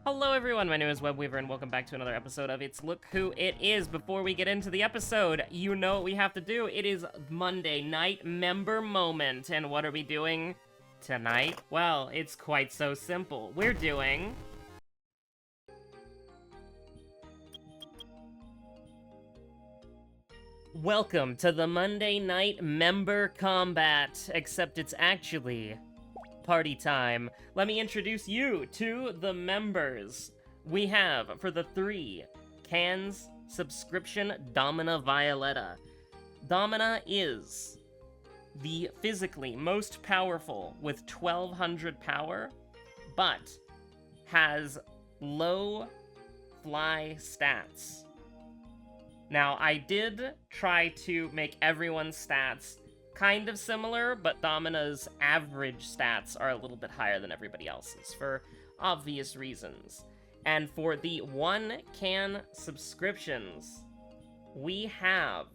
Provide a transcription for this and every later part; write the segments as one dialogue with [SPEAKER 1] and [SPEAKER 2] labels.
[SPEAKER 1] Hello everyone, my name is Webweaver and welcome back to another episode of It's Look Who It Is. Before we get into the episode, you know what we have to do. It is Monday night member moment. And what are we doing tonight? Well, it's quite so simple. We're doing... Welcome to the Monday night member combat, except it's actually party time. Let me introduce you to the members. We have, for the 3 cans subscription, Domina Violetta. Domina is the physically most powerful with 1200 power, but has low fly stats. Now, I did try to make everyone's stats kind of similar, but Domina's average stats are a little bit higher than everybody else's, for obvious reasons. And for the 1 can subscriptions, we have,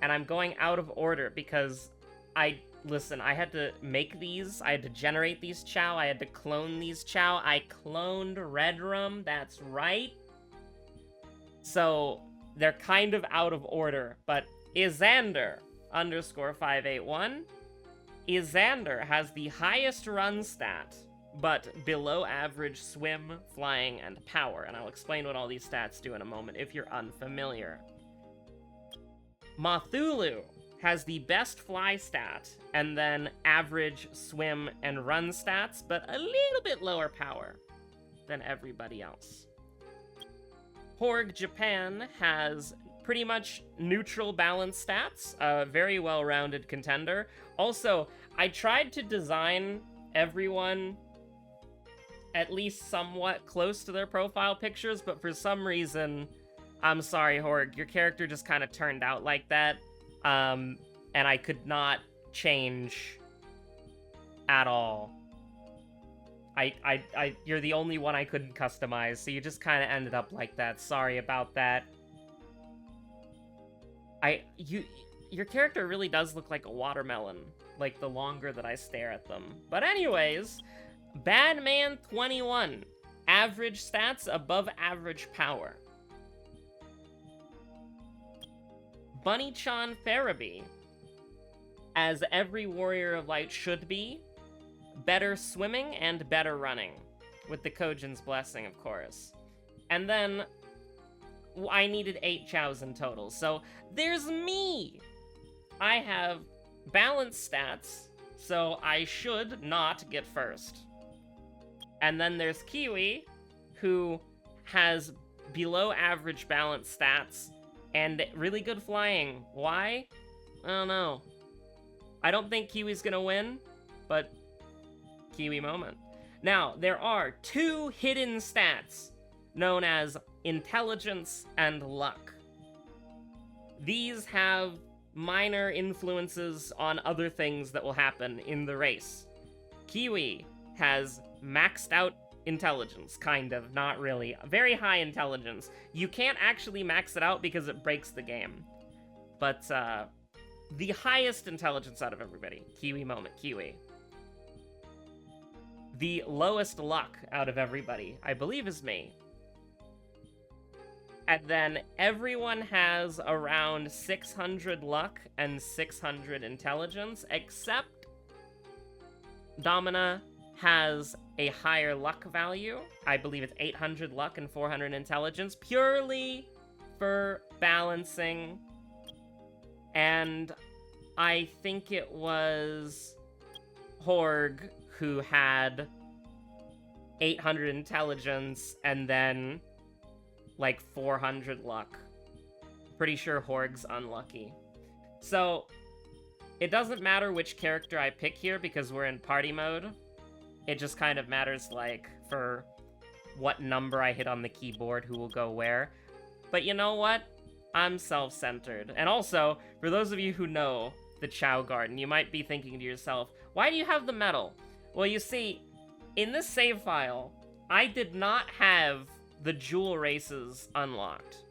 [SPEAKER 1] and I'm going out of order because I had to make these, I had to generate these Chao, I had to clone these Chao, I cloned Redrum, that's right. So, they're kind of out of order, but Izander _581. Izander has the highest run stat, but below average swim, flying, and power, and I'll explain what all these stats do in a moment if you're unfamiliar. Mathulu has the best fly stat, and then average swim and run stats, but a little bit lower power than everybody else. Horg Japan has pretty much neutral balance stats, a very well-rounded contender. Also, I tried to design everyone at least somewhat close to their profile pictures, but for some reason, I'm sorry, Horg, your character just kind of turned out like that, and I could not change at all. You're the only one I couldn't customize, so you just kind of ended up like that. Sorry about that. Your character really does look like a watermelon, like the longer that I stare at them. But anyways, Badman21, average stats above average power. Bunny-chan Farabi, as every Warrior of Light should be, better swimming and better running, with the Kojin's blessing, of course. And then I needed 8 Chaos in total, so there's me! I have balanced stats, so I should not get first. And then there's Kiwi, who has below average balance stats and really good flying. Why? I don't know. I don't think Kiwi's gonna win, but Kiwi moment. Now, there are 2 hidden stats known as intelligence and luck. These have minor influences on other things that will happen in the race. Kiwi has maxed out intelligence, kind of, not really. Very high intelligence. You can't actually max it out because it breaks the game. But, the highest intelligence out of everybody. Kiwi moment, Kiwi. The lowest luck out of everybody, I believe, is me. And then everyone has around 600 luck and 600 intelligence, except Domina has a higher luck value. I believe it's 800 luck and 400 intelligence, purely for balancing. And I think it was Horg who had 800 intelligence and then like 400 luck. Pretty sure Horg's unlucky. So, it doesn't matter which character I pick here because we're in party mode. It just kind of matters, like, for what number I hit on the keyboard, who will go where. But you know what? I'm self-centered. And also, for those of you who know the Chao Garden, you might be thinking to yourself, why do you have the medal? Well, you see, in this save file, I did not have the jewel races unlocked.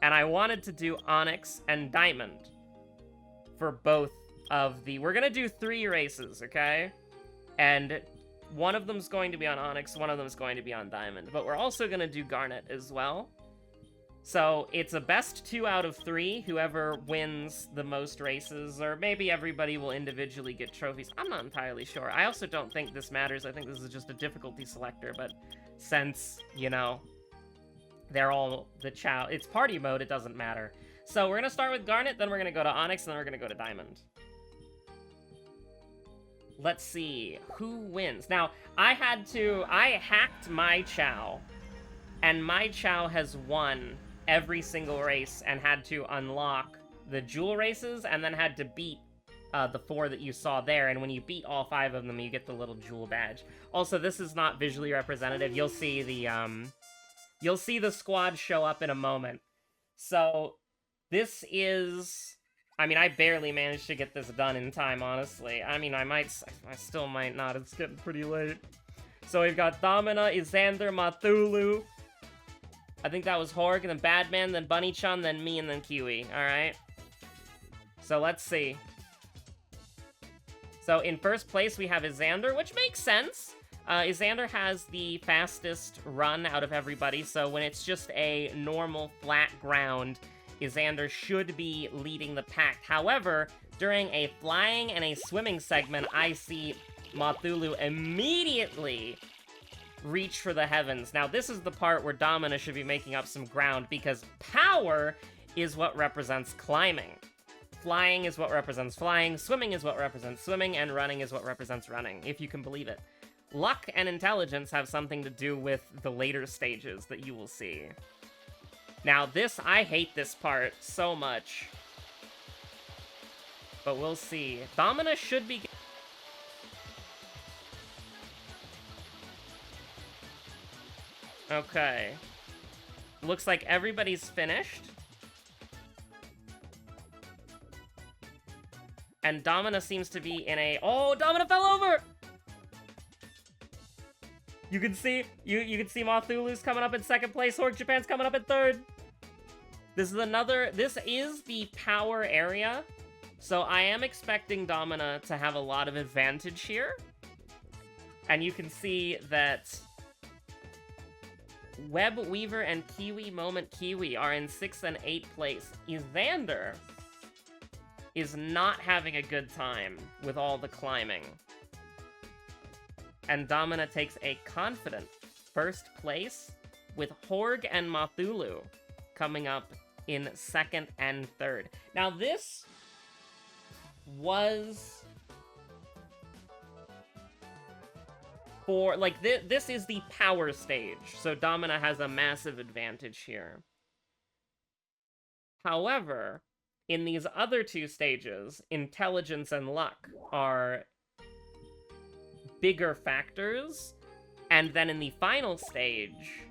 [SPEAKER 1] And I wanted to do Onyx and Diamond for both of the... We're gonna do 3 races, okay? And One of them's going to be on Onyx, one of them's going to be on Diamond. But we're also going to do Garnet as well. So it's a best 2 out of 3, whoever wins the most races, or maybe everybody will individually get trophies. I'm not entirely sure. I also don't think this matters. I think this is just a difficulty selector, but since, you know, they're all the Chao, it's party mode, it doesn't matter. So we're going to start with Garnet, then we're going to go to Onyx, and then we're going to go to Diamond. Let's see, who wins? Now, I hacked my Chao, and my Chao has won every single race and had to unlock the jewel races and then had to beat the 4 that you saw there, and when you beat all 5 of them, you get the little jewel badge. Also, this is not visually representative. You'll see the squad show up in a moment. So, this is... I mean, I barely managed to get this done in time, honestly. I mean, I still might not. It's getting pretty late. So we've got Domina, Isander, Mathulu. I think that was Horg, and then Badman, then Bunny-chan, then me, and then Kiwi. Alright. So let's see. So in first place, we have Isander, which makes sense. Isander has the fastest run out of everybody, so when it's just a normal flat ground, Isander should be leading the pack. However, during a flying and a swimming segment, I see Mathulu immediately reach for the heavens. Now, this is the part where Domina should be making up some ground, because power is what represents climbing. Flying is what represents flying, swimming is what represents swimming, and running is what represents running, if you can believe it. Luck and intelligence have something to do with the later stages that you will see. Now, I hate this part so much. But we'll see. Domina should be... Okay. Looks like everybody's finished. And Domina seems to be in a... Oh, Domina fell over! You can see Mathulu's coming up in second place. Horg Japan's coming up in third. This is the power area. So I am expecting Domina to have a lot of advantage here. And you can see that Webweaver and Kiwi Moment Kiwi are in 6th and 8th place. Isander is not having a good time with all the climbing. And Domina takes a confident first place, with Horg and Mathulu coming up in 2nd and 3rd. Now this was... for, like, this is the power stage, so Domina has a massive advantage here. However, in these other 2 stages, intelligence and luck are bigger factors, and then in the final stage,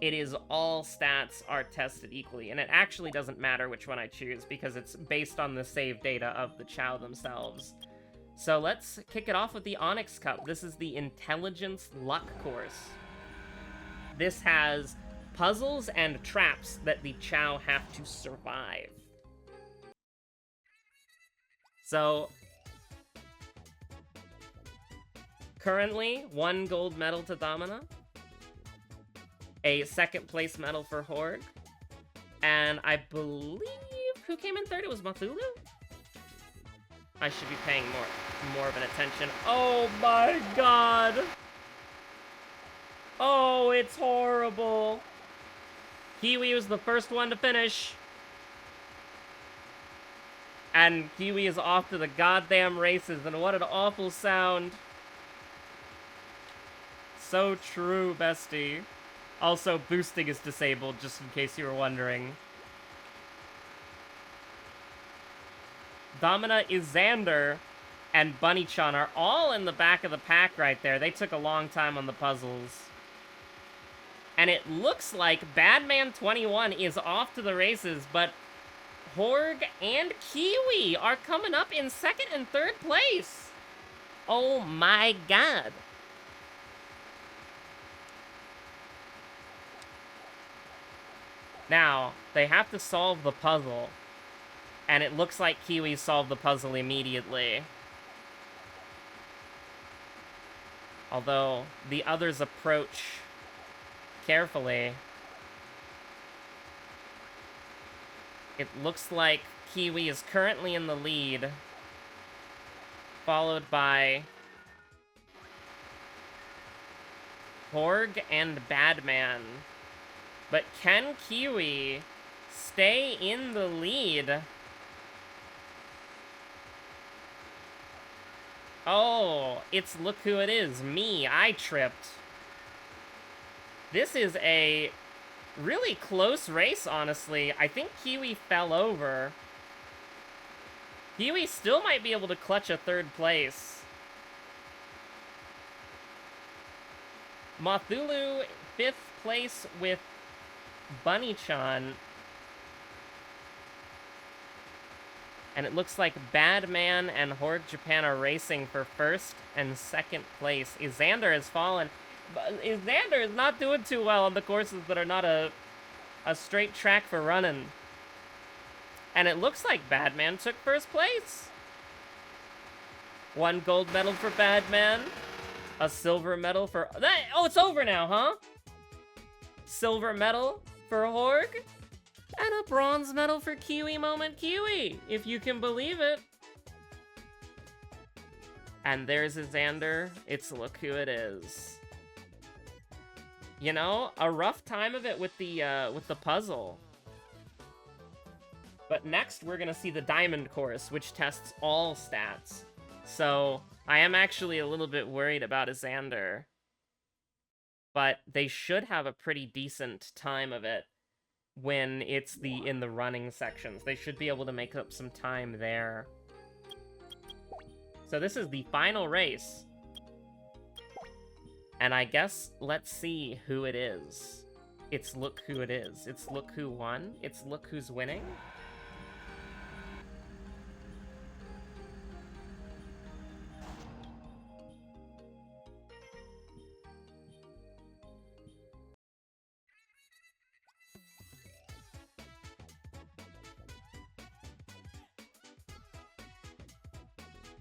[SPEAKER 1] it is all stats are tested equally, and it actually doesn't matter which one I choose, because it's based on the save data of the Chao themselves. So let's kick it off with the Onyx Cup. This is the Intelligence Luck course. This has puzzles and traps that the Chao have to survive. So, currently, 1 gold medal to Domina, a 2nd place medal for Horg, and I believe who came in 3rd? It was Mathulu? I should be paying more of an attention. Oh my god! Oh, it's horrible. Kiwi was the first one to finish. And Kiwi is off to the goddamn races, and what an awful sound. So true, bestie. Also, boosting is disabled, just in case you were wondering. Domina, Isander, and Bunny-chan are all in the back of the pack right there. They took a long time on the puzzles. And it looks like Badman21 is off to the races, but Horg and Kiwi are coming up in 2nd and 3rd place. Oh my god. Now, they have to solve the puzzle. And it looks like Kiwi solved the puzzle immediately. Although the others approach carefully. It looks like Kiwi is currently in the lead, followed by Horg and Badman. But can Kiwi stay in the lead? Oh, it's look who it is. Me, I tripped. This is a really close race, honestly. I think Kiwi fell over. Kiwi still might be able to clutch a third place. Mothulu, 5th place with Bunny-chan. And it looks like Badman and Horg Japan are racing for 1st and 2nd place. Xander has fallen. But Xander is not doing too well on the courses that are not a straight track for running. And it looks like Badman took 1st place. 1 gold medal for Badman. A silver medal for... Oh, it's over now, huh? Silver medal for Horg. And a bronze medal for Kiwi Moment Kiwi, if you can believe it. And there's Xander. It's look who it is. You know, a rough time of it with the puzzle. But next, we're gonna see the Diamond course, which tests all stats. So, I am actually a little bit worried about Xander. But they should have a pretty decent time of it when it's in the running sections. They should be able to make up some time there. So this is the final race. And I guess let's see who it is. It's look who it is. It's look who won. It's look who's winning.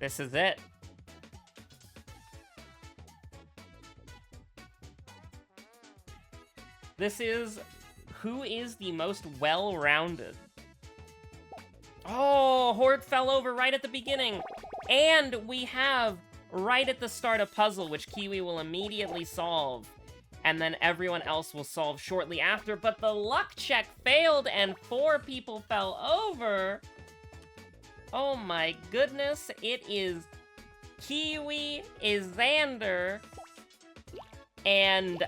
[SPEAKER 1] This is it. This is who is the most well-rounded. Oh, Horde fell over right at the beginning. And we have right at the start a puzzle, which Kiwi will immediately solve. And then everyone else will solve shortly after. But the luck check failed and 4 people fell over. Oh my goodness, it is Kiwi, Xander, and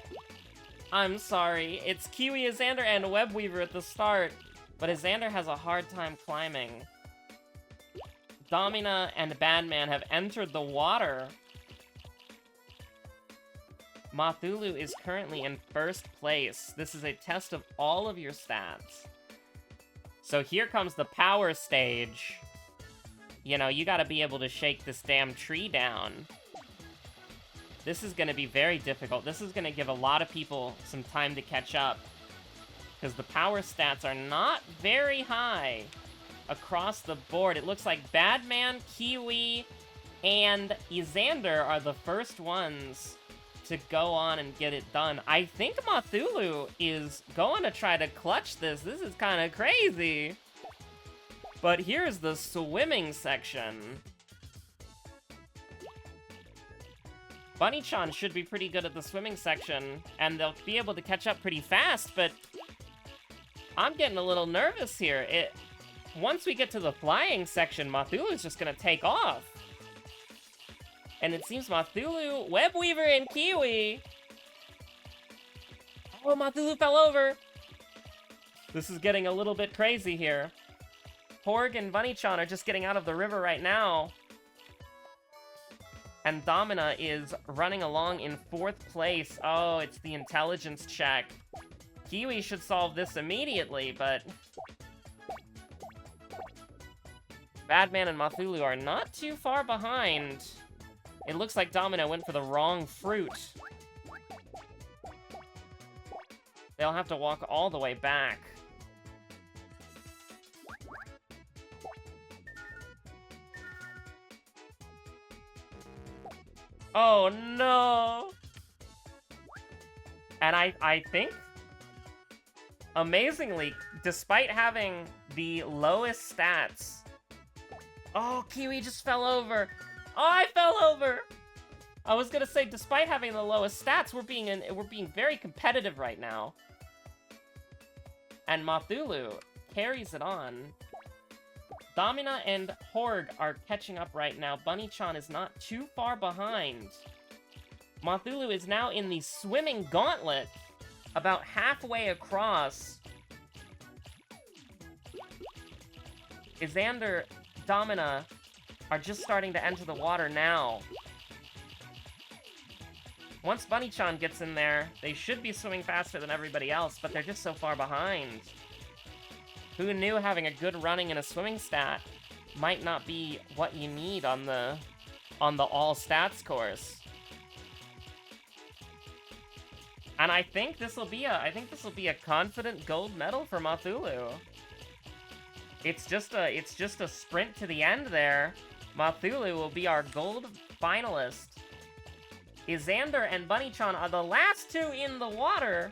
[SPEAKER 1] I'm sorry, it's Kiwi, Xander, and Webweaver at the start, but Xander has a hard time climbing. Domina and Badman have entered the water. Mothulu is currently in 1st place. This is a test of all of your stats. So here comes the power stage. You know, you gotta be able to shake this damn tree down. This is gonna be very difficult. This is gonna give a lot of people some time to catch up. Because the power stats are not very high across the board. It looks like Badman, Kiwi, and Xander are the first ones to go on and get it done. I think Mothulu is going to try to clutch this. This is kind of crazy. But here's the swimming section. Bunny-chan should be pretty good at the swimming section, and they'll be able to catch up pretty fast, but I'm getting a little nervous here. Once we get to the flying section, Mothulu's just gonna take off. And it seems Mothulu, Webweaver, and Kiwi. Oh, Mothulu fell over. This is getting a little bit crazy here. Horg and Bunny-chan are just getting out of the river right now. And Domina is running along in 4th place. Oh, it's the intelligence check. Kiwi should solve this immediately, but Badman and Mothulu are not too far behind. It looks like Domina went for the wrong fruit. They'll have to walk all the way back. Oh no! And I think, amazingly, despite having the lowest stats... Oh, Kiwi just fell over! Oh, I fell over! I was gonna say, despite having the lowest stats, we're being very competitive right now. And Mathulu carries it on. Domina and Horg are catching up right now. Bunny-chan is not too far behind. Mathulu is now in the swimming gauntlet, about halfway across. Xander, Domina are just starting to enter the water now. Once Bunny-chan gets in there, they should be swimming faster than everybody else, but they're just so far behind. Who knew having a good running and a swimming stat might not be what you need on the all stats course. And I think this will be a confident gold medal for Mathulu. It's just a sprint to the end there. Mathulu will be our gold finalist. Xander and Bunny-chan are the last two in the water.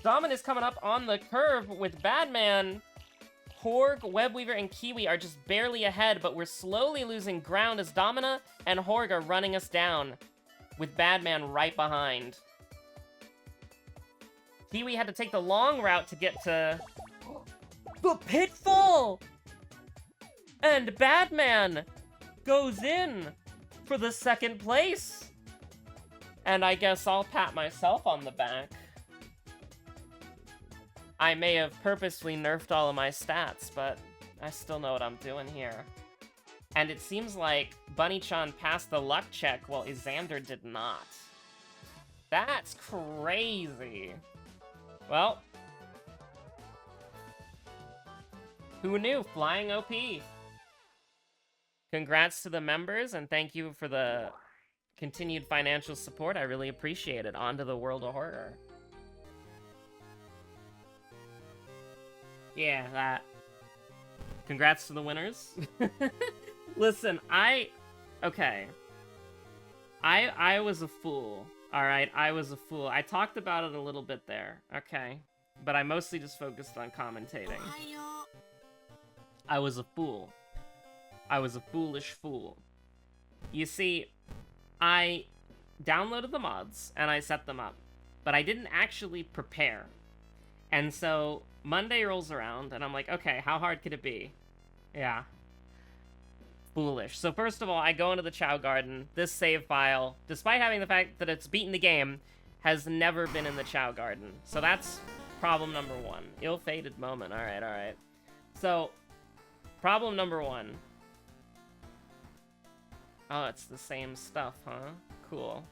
[SPEAKER 1] Domin is coming up on the curve with Badman. Horg, Webweaver, and Kiwi are just barely ahead, but we're slowly losing ground as Domina and Horg are running us down, with Badman right behind. Kiwi had to take the long route to get to the pitfall! And Badman goes in for the second place. And I guess I'll pat myself on the back. I may have purposely nerfed all of my stats, but I still know what I'm doing here. And it seems like Bunny-chan passed the luck check while Xander did not. That's crazy. Well, who knew? Flying OP. Congrats to the members, and thank you for the continued financial support. I really appreciate it. On to the World of Horror. Yeah, that. Congrats to the winners. Listen, okay. I was a fool. Alright, I was a fool. I talked about it a little bit there, okay? But I mostly just focused on commentating. I was a fool. I was a foolish fool. You see, I downloaded the mods and I set them up, but I didn't actually prepare. And so Monday rolls around and I'm like, okay, how hard could it be? Yeah. Foolish. So first of all, I go into the Chao Garden. This save file, despite having the fact that it's beaten the game, has never been in the Chao Garden. So that's problem number one. Ill-fated moment. Alright, alright. So, problem number one. Oh, it's the same stuff, huh? Cool.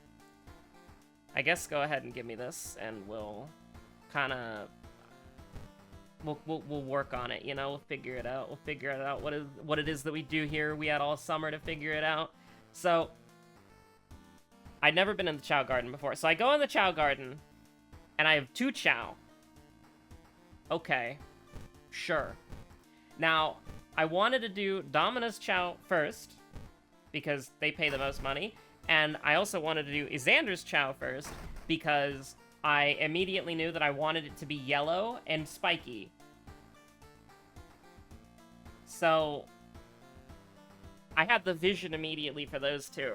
[SPEAKER 1] I guess go ahead and give me this, and we'll kind of... We'll work on it, you know? We'll figure it out. We'll figure it out what it is that we do here. We had all summer to figure it out. So, I'd never been in the Chao Garden before. So I go in the Chao Garden, and I have 2 Chao. Okay. Sure. Now, I wanted to do Domina's Chao first, because they pay the most money, and I also wanted to do Xander's Chao first, because I immediately knew that I wanted it to be yellow and spiky. So, I had the vision immediately for those two.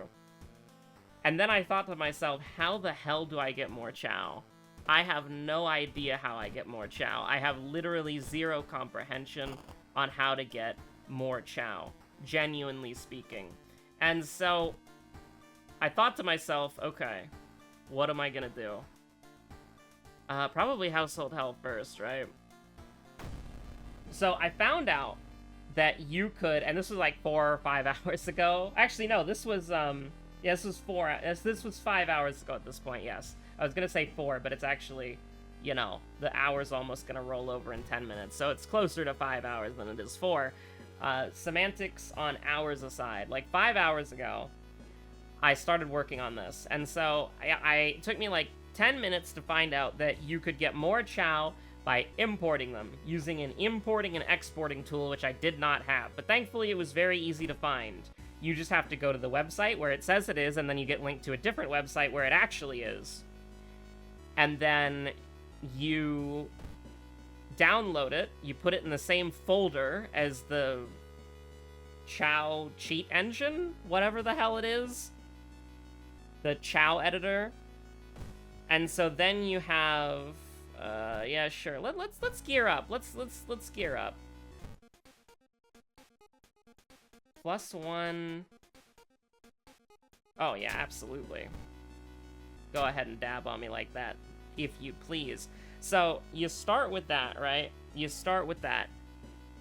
[SPEAKER 1] And then I thought to myself, how the hell do I get more Chao? I have no idea how I get more Chao. I have literally zero comprehension on how to get more Chao, genuinely speaking. And so, I thought to myself, okay, what am I gonna do? Probably Household Help first, right? So I found out that you could, and this was like 4 or 5 hours ago. Actually, no, this was, yeah, this was 5 hours ago at this point, yes. I was gonna say 4, but it's actually, you know, the hour's almost gonna roll over in 10 minutes, so it's closer to 5 hours than it is 4. Semantics on hours aside, like 5 hours ago, I started working on this, and so it took me like 10 minutes to find out that you could get more Chao by importing them, using an importing and exporting tool, which I did not have. But thankfully, it was very easy to find. You just have to go to the website where it says it is, and then you get linked to a different website where it actually is. And then you download it, you put it in the same folder as the Chao cheat engine, whatever the hell it is. The Chao editor. And so then you have yeah, sure. Let's gear up. Let's gear up. +1. Oh yeah, absolutely. Go ahead and dab on me like that, if you please. So you start with that, right? You start with that,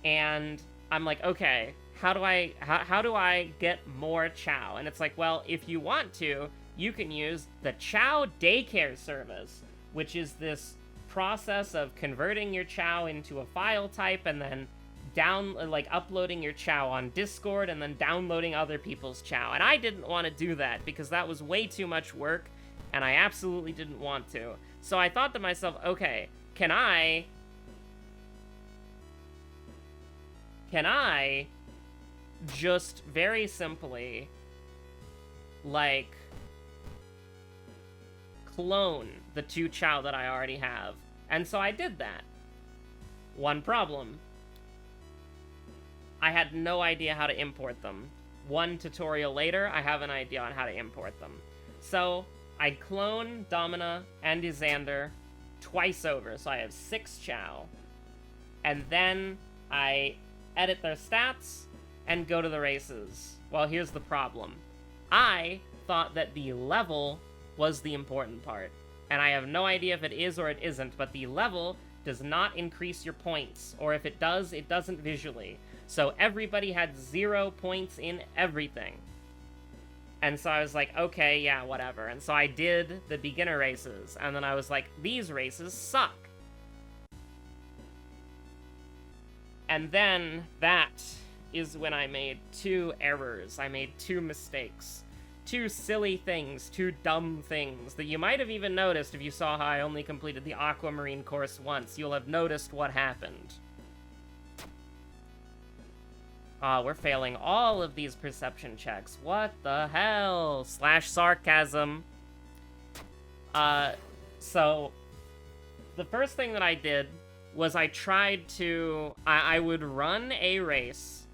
[SPEAKER 1] and I'm like, okay, how do I get more Chao? And it's like, well, if you want to, you can use the Chao daycare service, which is this process of converting your Chao into a file type and then uploading your Chao on Discord and then downloading other people's Chao. And I didn't want to do that because that was way too much work, and I absolutely didn't want to. So I thought to myself, okay, can I just very simply, like, clone the 2 Chao that I already have? And so I did that. One problem. I had no idea how to import them. One tutorial later, I have an idea on how to import them. So I clone Domina and Xander twice over, so I have 6 Chao. And then I edit their stats and go to the races. Well, here's the problem. I thought that the level was the important part. And I have no idea if it is or it isn't, but the level does not increase your points. Or if it does, it doesn't visually. So everybody had 0 points in everything. And so I was like, okay, yeah, whatever. And so I did the beginner races. And then I was like, these races suck. And then that is when I made 2 errors. I made 2 mistakes. 2 silly things, 2 dumb things that you might have even noticed if you saw how I only completed the Aquamarine course once. You'll have noticed what happened. We're failing all of these perception checks. What the hell? /sarcasm. So, the first thing that I did was I tried to... I would run a race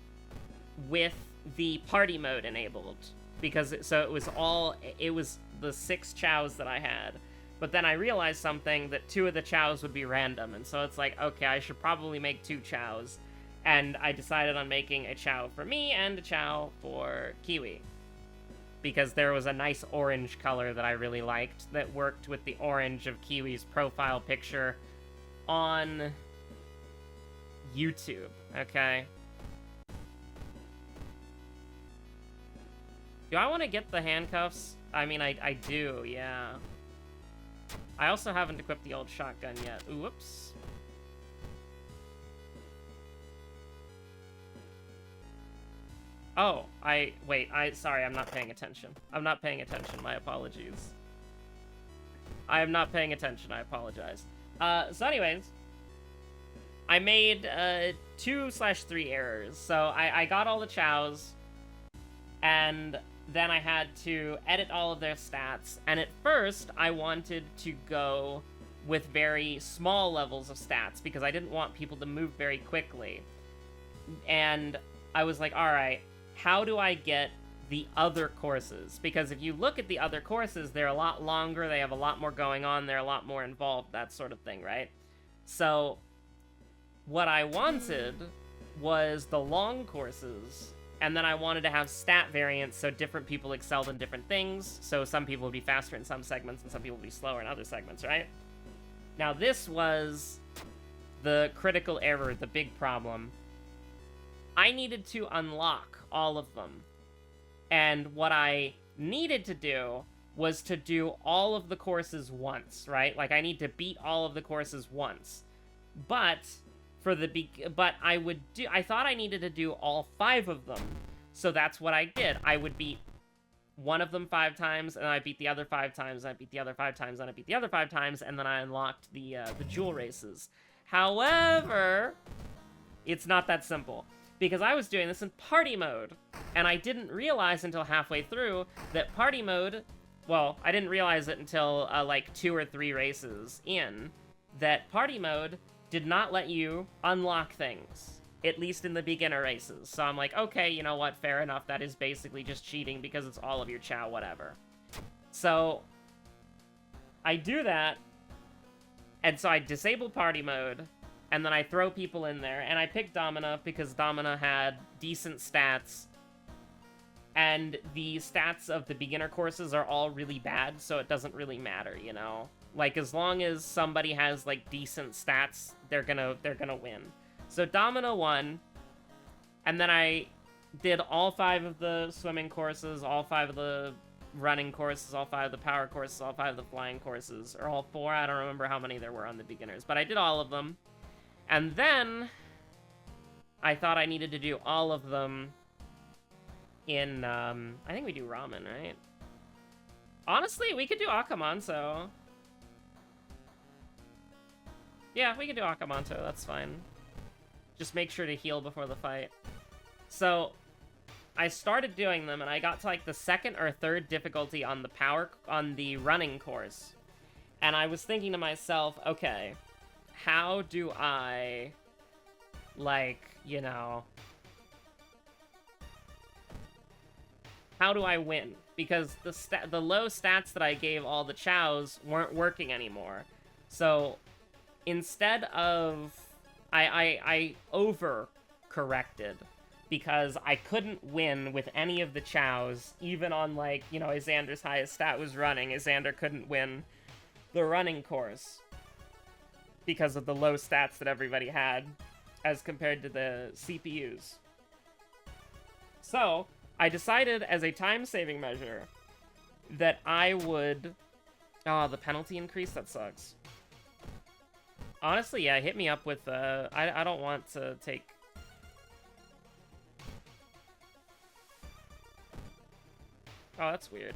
[SPEAKER 1] with the party mode enabled. Because, it was the 6 Chaos that I had. But then I realized something, that 2 of the Chaos would be random. And so it's like, okay, I should probably make 2 Chaos. And I decided on making a Chao for me and a Chao for Kiwi. Because there was a nice orange color that I really liked that worked with the orange of Kiwi's profile picture on YouTube, okay? Do I want to get the handcuffs? I mean, I do, yeah. I also haven't equipped the old shotgun yet. Ooh, whoops. Oh, sorry, I'm not paying attention. I'm not paying attention, my apologies. I am not paying attention, I apologize. So anyways, I made 2/3 errors. So I got all the Chaos, and then I had to edit all of their stats. And at first, I wanted to go with very small levels of stats, because I didn't want people to move very quickly. And I was like, alright, how do I get the other courses? Because if you look at the other courses, they're a lot longer, they have a lot more going on, they're a lot more involved, that sort of thing, right? So, what I wanted was the long courses, and then I wanted to have stat variants so different people excelled in different things, so some people would be faster in some segments and some people would be slower in other segments, right? Now this was the critical error, the big problem. I needed to unlock all of them. And what I needed to do was to do all of the courses once, right? Like, I need to beat all of the courses once. But I thought I needed to do all 5 of them. So that's what I did. I would beat one of them 5 times, and I beat the other 5 times, and I beat the other 5 times, and I beat the other 5 times, and then I unlocked the jewel races. However, it's not that simple. because I was doing this in party mode, and I didn't realize until halfway through that party mode, well, I didn't realize it until like 2 or 3 races in, that party mode did not let you unlock things, at least in the beginner races. So I'm like, okay, you know what, fair enough, that is basically just cheating because it's all of your Chao, whatever. So I do that, and so I disable party mode, and then I throw people in there, and I pick Domina because Domina had decent stats, and the stats of the beginner courses are all really bad, so it doesn't really matter, you know? Like, as long as somebody has, like, decent stats, they're gonna win. So Domina won, and then I did all 5 of the swimming courses, all 5 of the running courses, all 5 of the power courses, all 5 of the flying courses, or all 4, I don't remember how many there were on the beginners, but I did all of them. And then I thought I needed to do all of them in, I think we do ramen, right? Honestly, we could do Akamanto. Yeah, we could do Akamanto, that's fine. Just make sure to heal before the fight. So I started doing them, and I got to like the 2nd or 3rd difficulty on the running course. And I was thinking to myself, okay, how do I, like, you know, how do I win? Because the low stats that I gave all the Chaos weren't working anymore. So instead of, I over-corrected, because I couldn't win with any of the Chaos, even on, like, you know, Xander's highest stat was running. Xander couldn't win the running course because of the low stats that everybody had as compared to the CPUs. So I decided as a time-saving measure that I would... Oh, the penalty increase? That sucks. Honestly, yeah, hit me up with... I don't want to take... Oh, that's weird.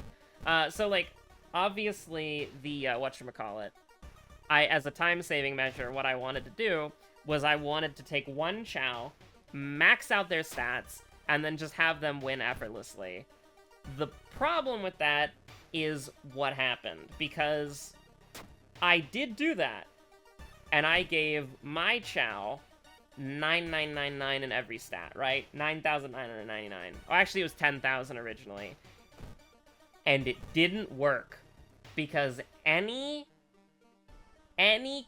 [SPEAKER 1] So, like, obviously, the, whatchamacallit, as a time-saving measure, what I wanted to do was I wanted to take one Chao, max out their stats, and then just have them win effortlessly. The problem with that is what happened, because I did do that, and I gave my Chao 9999 in every stat, right? 9,999. Oh, actually, it was 10,000 originally. And it didn't work, because any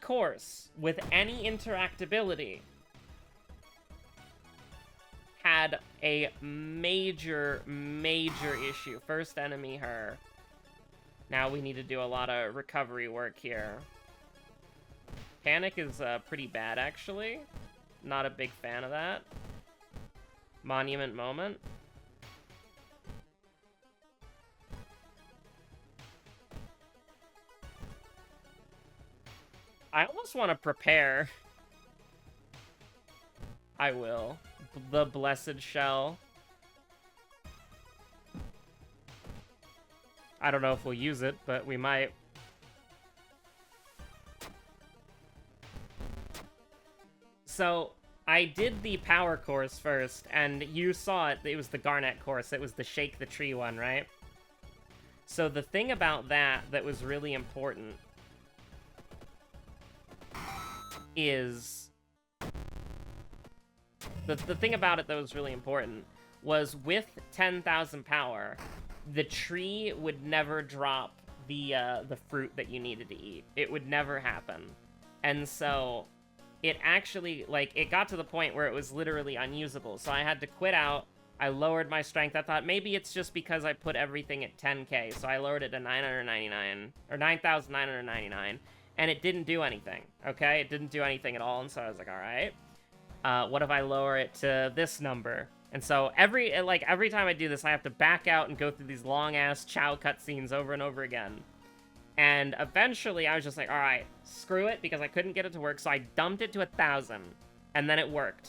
[SPEAKER 1] course with any interactability had a major issue. First enemy, her. Now we need to do a lot of recovery work here. Panic is pretty bad, actually. Not a big fan of that. Monument moment. I almost want to prepare. I will. The Blessed Shell. I don't know if we'll use it, but we might. So, I did the power course first, and you saw it. It was the Garnet course. It was the Shake the Tree one, right? So the thing about that was really important is... The thing about it that was really important was with 10,000 power, the tree would never drop the fruit that you needed to eat. It would never happen. And so it actually, like, it got to the point where it was literally unusable. So I had to quit out. I lowered my strength. I thought maybe it's just because I put everything at 10k. So I lowered it to 999 or 9,999. And it didn't do anything, okay? It didn't do anything at all, and so I was like, all right. What if I lower it to this number? And so every time I do this, I have to back out and go through these long-ass Chao cutscenes over and over again. And eventually, I was just like, all right, screw it, because I couldn't get it to work, so I dumped it to 1,000, and then it worked.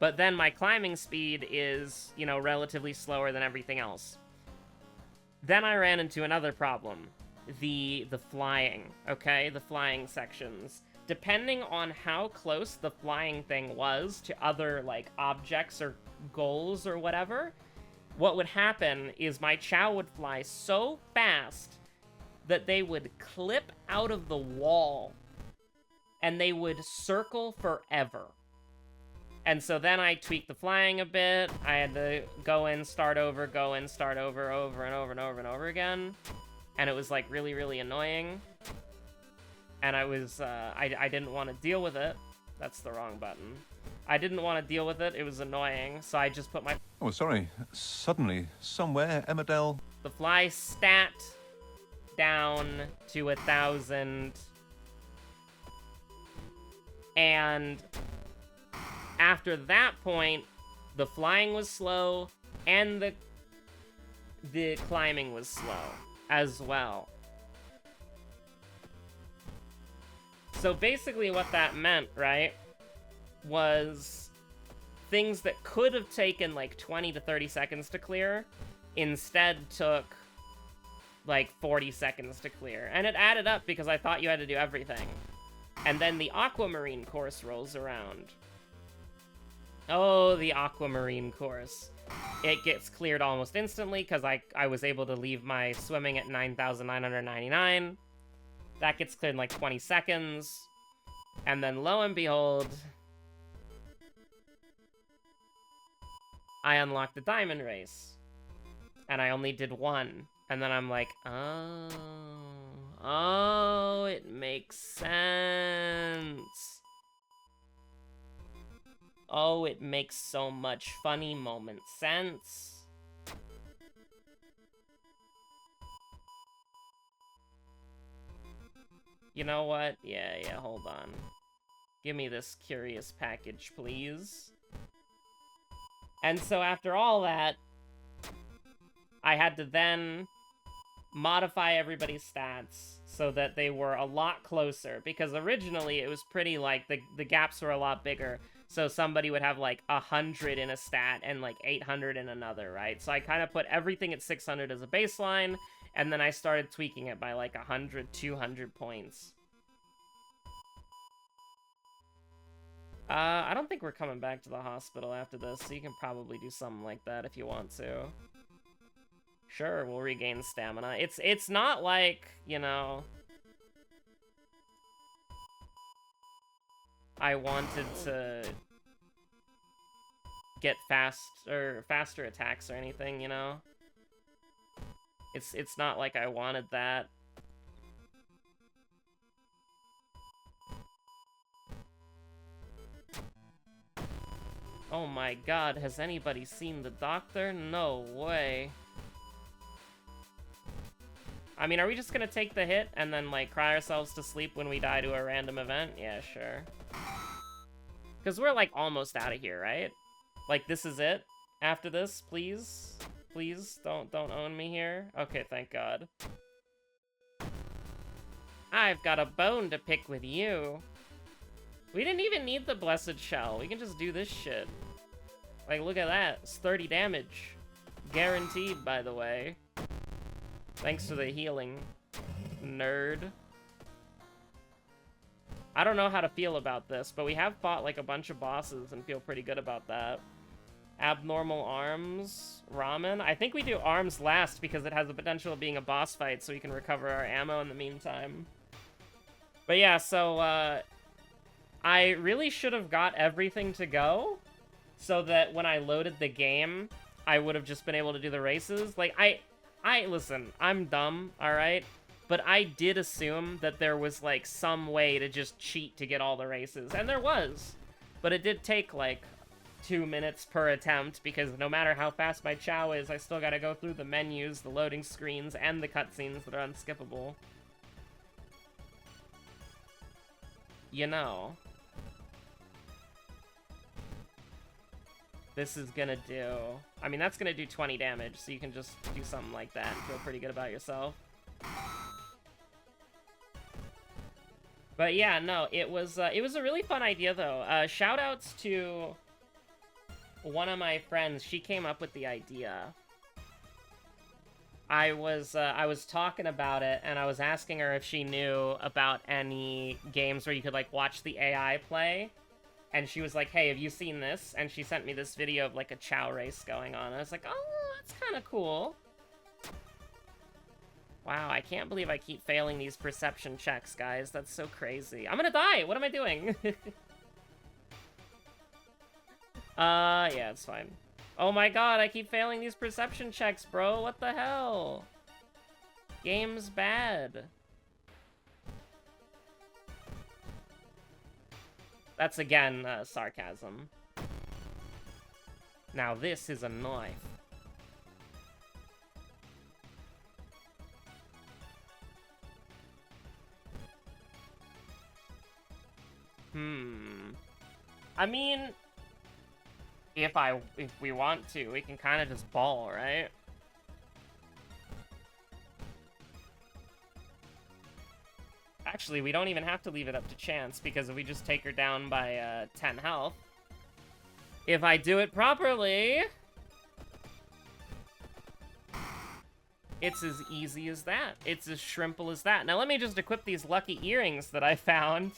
[SPEAKER 1] But then my climbing speed is, you know, relatively slower than everything else. Then I ran into another problem. The flying, okay? The flying sections. depending on how close the flying thing was to other, like, objects or goals or whatever, what would happen is my Chao would fly so fast that they would clip out of the wall and they would circle forever. And so then I tweaked the flying a bit. I had to go in, start over, over and over and over again. And it was, like, really, really annoying. And I was, I didn't want to deal with it. That's the wrong button. I didn't want to deal with it. It was annoying. So I just put my...
[SPEAKER 2] Oh, sorry. Suddenly, somewhere, Emmerdale...
[SPEAKER 1] The fly stat down to 1,000. And after that point, the flying was slow and the climbing was slow as well. So basically what that meant, right, was things that could have taken like 20 to 30 seconds to clear instead took like 40 seconds to clear. And it added up because I thought you had to do everything. And then the aquamarine course rolls around. Oh, the aquamarine course. It gets cleared almost instantly because I was able to leave my swimming at 9,999. That gets cleared in like 20 seconds. And then lo and behold, I unlocked the diamond race. And I only did one. And then I'm like, oh, it makes sense. Oh, it makes so much funny moment sense. You know what? Yeah, hold on. Give me this curious package, please. And so after all that, I had to then modify everybody's stats so that they were a lot closer, because originally it was pretty, like, the gaps were a lot bigger. So somebody would have, like, 100 in a stat and, like, 800 in another, right? So I kind of put everything at 600 as a baseline, and then I started tweaking it by, like, 100, 200 points. I don't think we're coming back to the hospital after this, so you can probably do something like that if you want to. Sure, we'll regain stamina. It's not like, you know... I wanted to get faster attacks or anything, you know? It's not like I wanted that. Oh my god, has anybody seen the doctor? No way. I mean, are we just gonna take the hit and then, like, cry ourselves to sleep when we die to a random event? Yeah, sure. Because we're, like, almost out of here, right? Like, this is it? After this, please? Please, don't own me here? Okay, thank God. I've got a bone to pick with you. We didn't even need the blessed shell. We can just do this shit. Like, look at that. It's 30 damage. Guaranteed, by the way. Thanks for the healing, nerd. I don't know how to feel about this, but we have fought like a bunch of bosses and feel pretty good about that. Abnormal arms, ramen. I think we do arms last because it has the potential of being a boss fight, so we can recover our ammo in the meantime. But yeah, so I really should have got everything to go so that when I loaded the game, I would have just been able to do the races. Like, listen, I'm dumb, alright? But I did assume that there was, like, some way to just cheat to get all the races. And there was. But it did take, like, 2 minutes per attempt, because no matter how fast my Chao is, I still gotta go through the menus, the loading screens, and the cutscenes that are unskippable. You know. This is gonna do... I mean, that's gonna do 20 damage, so you can just do something like that and feel pretty good about yourself. But yeah, no, it was a really fun idea, though. Shoutouts to one of my friends. She came up with the idea. I was talking about it, and I was asking her if she knew about any games where you could, like, watch the AI play. And she was like, hey, have you seen this? And she sent me this video of, like, a Chao race going on. And I was like, oh, that's kind of cool. Wow, I can't believe I keep failing these perception checks, guys. That's so crazy. I'm gonna die! What am I doing? Yeah, it's fine. Oh my god, I keep failing these perception checks, bro. What the hell? Game's bad. That's, again, sarcasm. Now this is a knife. I mean, if we want to, we can kind of just ball, right? Actually, we don't even have to leave it up to chance, because if we just take her down by 10 health, if I do it properly, it's as easy as that. It's as shrimple as that. Now let me just equip these lucky earrings that I found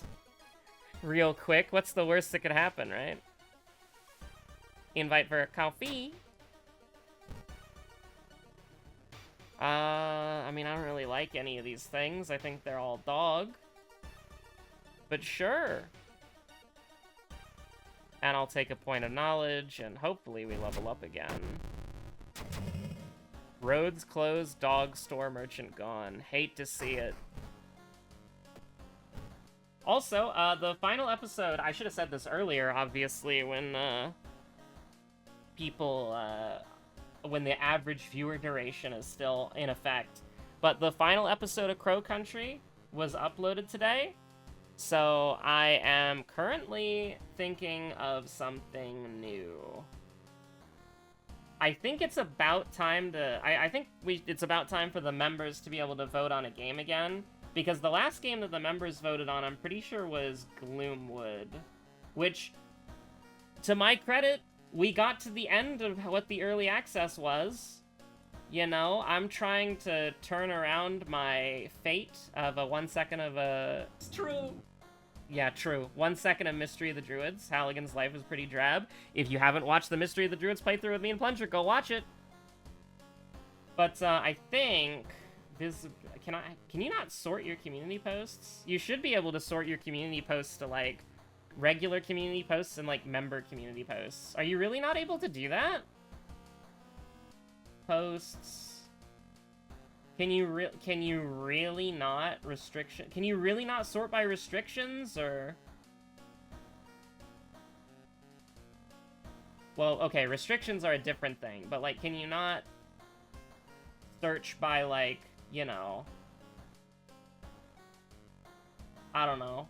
[SPEAKER 1] real quick. What's the worst that could happen, right? Invite for a coffee. I mean, I don't really like any of these things. I think they're all dog. But sure. And I'll take a point of knowledge, and hopefully we level up again. Roads closed, dog store merchant gone. Hate to see it. Also, the final episode, I should have said this earlier, obviously, when, when the average viewer duration is still in effect. But the final episode of Crow Country was uploaded today, so I am currently thinking of something new. I think it's about time to... I think it's about time for the members to be able to vote on a game again. Because the last game that the members voted on, I'm pretty sure, was Gloomwood. Which, to my credit, we got to the end of what the early access was. You know, I'm trying to turn around my fate of a 1 second of a... It's true! Yeah, true. 1 second of Mystery of the Druids. Halligan's life was pretty drab. If you haven't watched the Mystery of the Druids playthrough with me and Plunger, go watch it! But, I think... Can you not sort your community posts? You should be able to sort your community posts to, like, regular community posts and, like, member community posts. Are you really not able to do that? Posts. Can you really not can you really not sort by restrictions, or? Well, okay, restrictions are a different thing, but, like, can you not search by, like, you know, I don't know.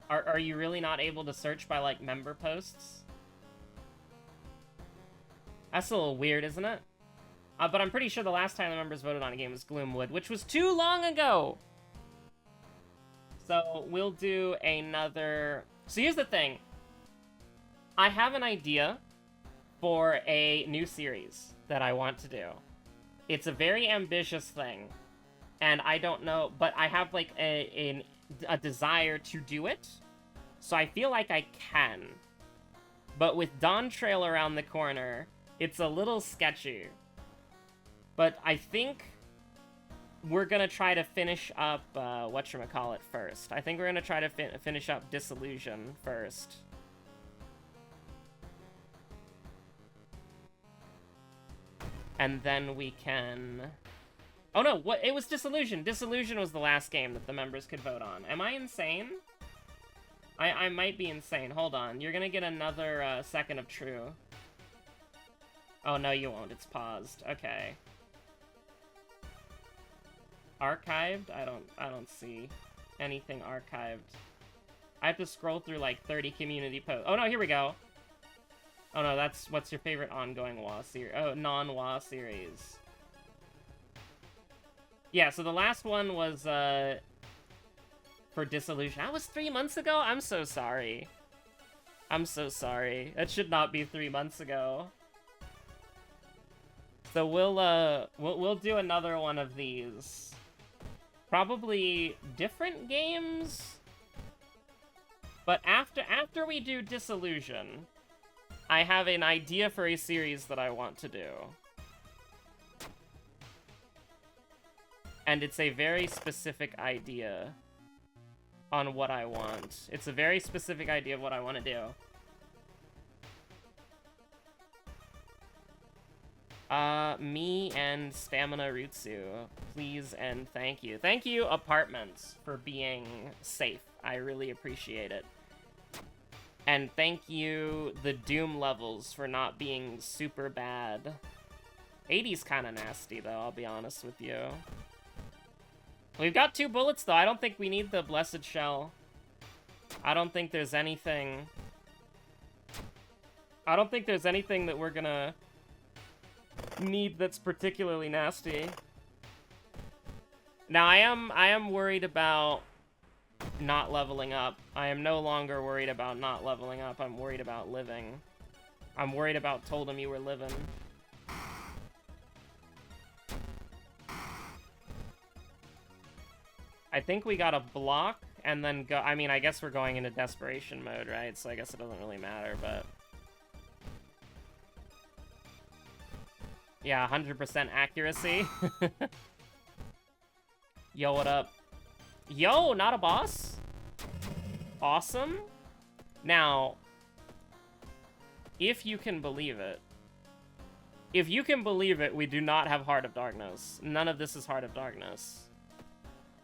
[SPEAKER 1] Are you really not able to search by, like, member posts? That's a little weird, isn't it? But I'm pretty sure the last time the members voted on a game was Gloomwood, which was too long ago! So, we'll do another... So here's the thing. I have an idea for a new series that I want to do. It's a very ambitious thing, and I don't know, but I have, like, a desire to do it, so I feel like I can. But with Dawn Trail around the corner, it's a little sketchy. But I think we're gonna try to finish up, whatchamacallit first. I think we're gonna try to finish up Disillusion first. And then we can... Oh no, what? It was Disillusion. Disillusion was the last game that the members could vote on. Am I insane? I might be insane. Hold on. You're gonna get another second of true. Oh, no, you won't. It's paused. Okay. Archived? I don't see anything archived. I have to scroll through, like, 30 community posts. Oh, no, here we go. Oh, no, that's... What's your favorite ongoing WoW series? Oh, non-WoW series. Yeah, so the last one was, for Disillusion. That was 3 months ago? I'm so sorry. I'm so sorry. It should not be 3 months ago. So we'll do another one of these. Probably different games? But after we do Disillusion, I have an idea for a series that I want to do. And it's a very specific idea on what I want. It's a very specific idea of what I want to do. Me and Stamina Rutsu, please and thank you. Thank you, Apartments, for being safe. I really appreciate it. And thank you, the Doom levels, for not being super bad. 80's kind of nasty, though, I'll be honest with you. We've got 2 bullets, though. I don't think we need the Blessed Shell. I don't think there's anything... I don't think there's anything that we're gonna need that's particularly nasty. Now, I am worried about not leveling up. I am no longer worried about not leveling up. I'm worried about living. I'm worried about told him you were living. I think we gotta block and then go. I mean, I guess we're going into desperation mode, right? So I guess it doesn't really matter, but... Yeah, 100% accuracy. Yo, what up? Yo, not a boss? Awesome. Now, if you can believe it, we do not have Heart of Darkness. None of this is Heart of Darkness.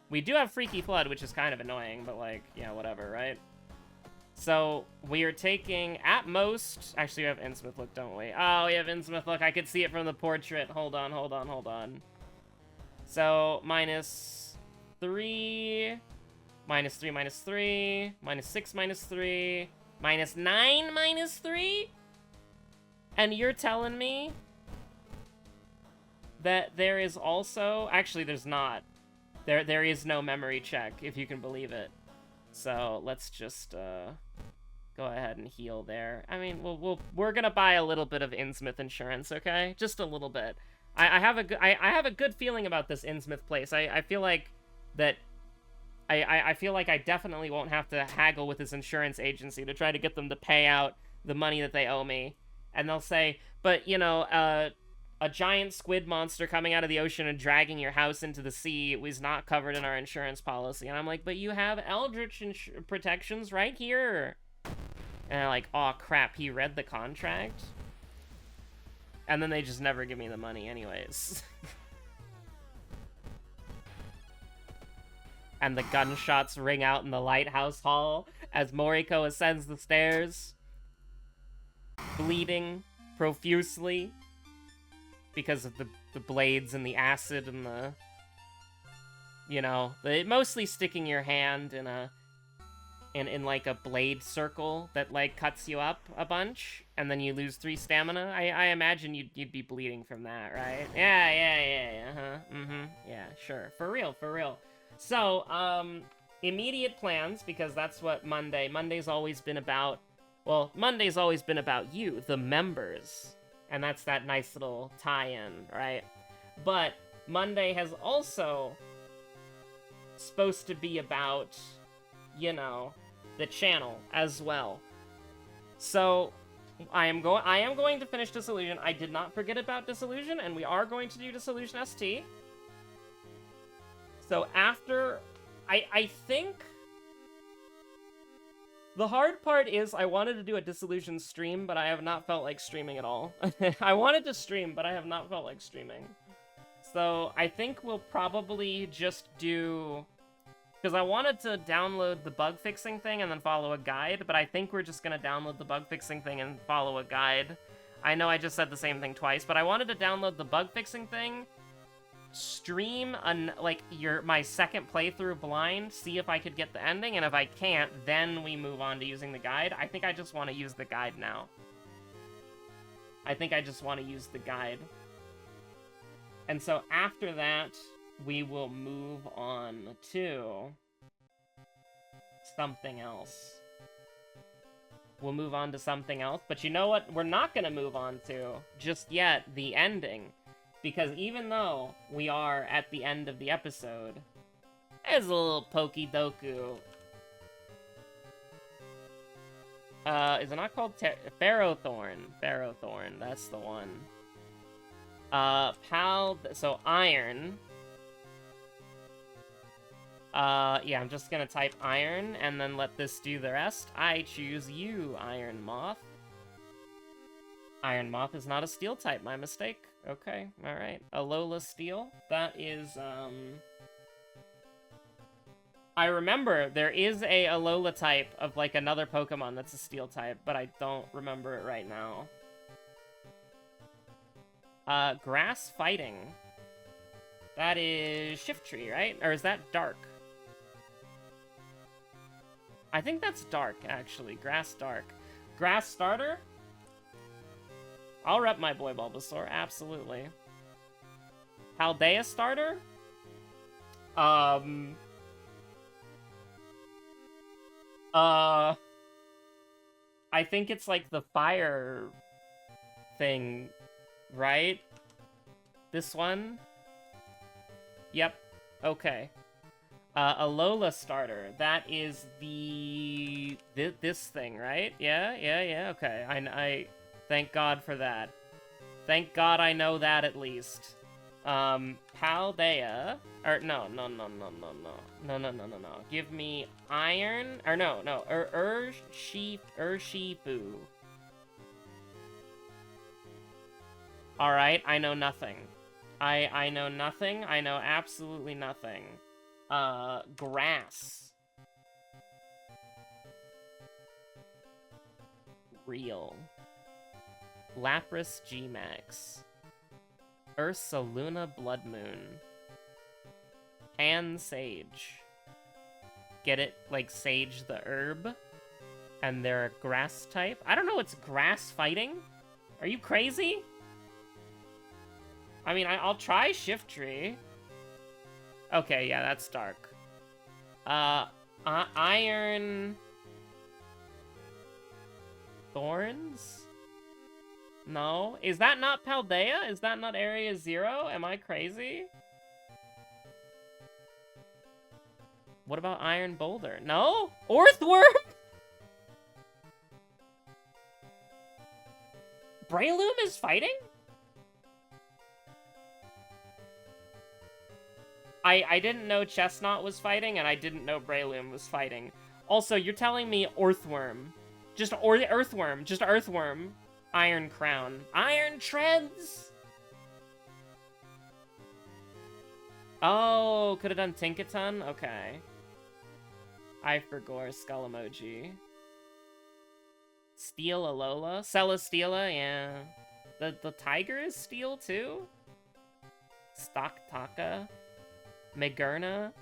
[SPEAKER 1] We do have Freaky Flood, which is kind of annoying, but like, yeah, whatever, right? So, we are taking, at most... Actually, we have Innsmouth look, don't we? Oh, we have Innsmouth look. I could see it from the portrait. Hold on. So, -3... -3, -3, -6, -3, -9, -3? And you're telling me that there is also... Actually, there's not. There is no memory check, if you can believe it. So, let's just, go ahead and heal there. I mean, we're gonna buy a little bit of Innsmouth insurance, okay? Just a little bit. I have a good feeling about this Innsmouth place. I feel like that... I feel like I definitely won't have to haggle with this insurance agency to try to get them to pay out the money that they owe me. And they'll say, but, you know, a giant squid monster coming out of the ocean and dragging your house into the sea was not covered in our insurance policy. And I'm like, but you have Eldritch protections right here. And they're like, oh crap, he read the contract? And then they just never give me the money anyways. And the gunshots ring out in the lighthouse hall as Moriko ascends the stairs, bleeding profusely because of the blades and the acid and the, you know, mostly sticking your hand in like a blade circle that like cuts you up a bunch, and then you lose 3 stamina. I imagine you'd be bleeding from that, right? Yeah, yeah, sure, for real. So, immediate plans, because that's what Monday's always been about. Well, Monday's always been about you, the members. And that's that nice little tie-in, right? But Monday has also supposed to be about, you know, the channel as well. So, I am going to finish Disillusion. I did not forget about Disillusion, and we are going to do Disillusion ST. So after, I think, the hard part is I wanted to do a Disillusion stream, but I have not felt like streaming at all. I wanted to stream, but I have not felt like streaming. So I think we'll probably just do, because I wanted to download the bug fixing thing and then follow a guide, but I think we're just going to download the bug fixing thing and follow a guide. I know I just said the same thing twice, but I wanted to download the bug fixing thing, stream my second playthrough blind, see if I could get the ending, and if I can't, then we move on to using the guide. I think I just want to use the guide now. And so after that, we will move on to something else. But you know what we're not gonna move on to just yet? The ending. because even though we are at the end of the episode, there's a little Pokedoku. Is it not called Ferrothorn? Ferrothorn, that's the one. So iron. Yeah, I'm just gonna type iron and then let this do the rest. I choose you, Iron Moth. Iron Moth is not a steel type, my mistake. Okay, alright. Alola Steel. That is, I remember there is a Alola type of, like, another Pokemon that's a steel type, but I don't remember it right now. Grass Fighting. That is Shiftry, right? Or is that Dark? I think that's Dark, actually. Grass Dark. Grass Starter? I'll rep my boy Bulbasaur, absolutely. Paldea Starter? I think it's like the fire thing, right? This one? Yep. Okay. Alola Starter. That is this thing, right? Yeah, okay. I thank God for that. Thank God I know that at least. Paldea. Or, no. Give me iron. Or, no. Urshifu. Alright, I know nothing. I know nothing. I know absolutely nothing. Grass. Real. Lapras G-Max. Ursaluna Blood Moon. Pan Sage. Get it? Like Sage the herb? And they're a grass type? I don't know, it's grass fighting? Are you crazy? I mean, I'll try Shiftry. Okay, yeah, that's Dark. Iron... Thorns? No? Is that not Paldea? Is that not Area 0? Am I crazy? What about Iron Boulder? No? Orthworm? Breloom is fighting? I didn't know Chestnut was fighting, and I didn't know Breloom was fighting. Also, you're telling me Orthworm. Just Earthworm. Just Earthworm. Iron Crown. Iron Treads! Oh, could have done Tinkaton? Okay. I forgot Skull Emoji. Steel Alola? Celesteela, yeah. The tiger is steel, too? Stock Taka? Magerna?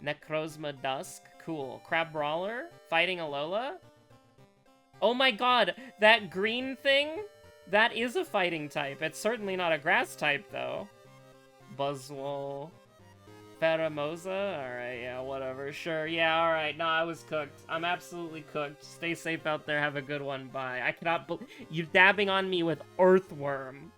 [SPEAKER 1] Necrozma Dusk? Cool. Crab Brawler? Fighting Alola? Oh my god, that green thing? That is a fighting type. It's certainly not a grass type, though. Buzzwole. Pheromosa? Alright, yeah, whatever. Sure, yeah, alright. No, I was cooked. I'm absolutely cooked. Stay safe out there. Have a good one. Bye. I cannot believe... You're dabbing on me with Earthworm.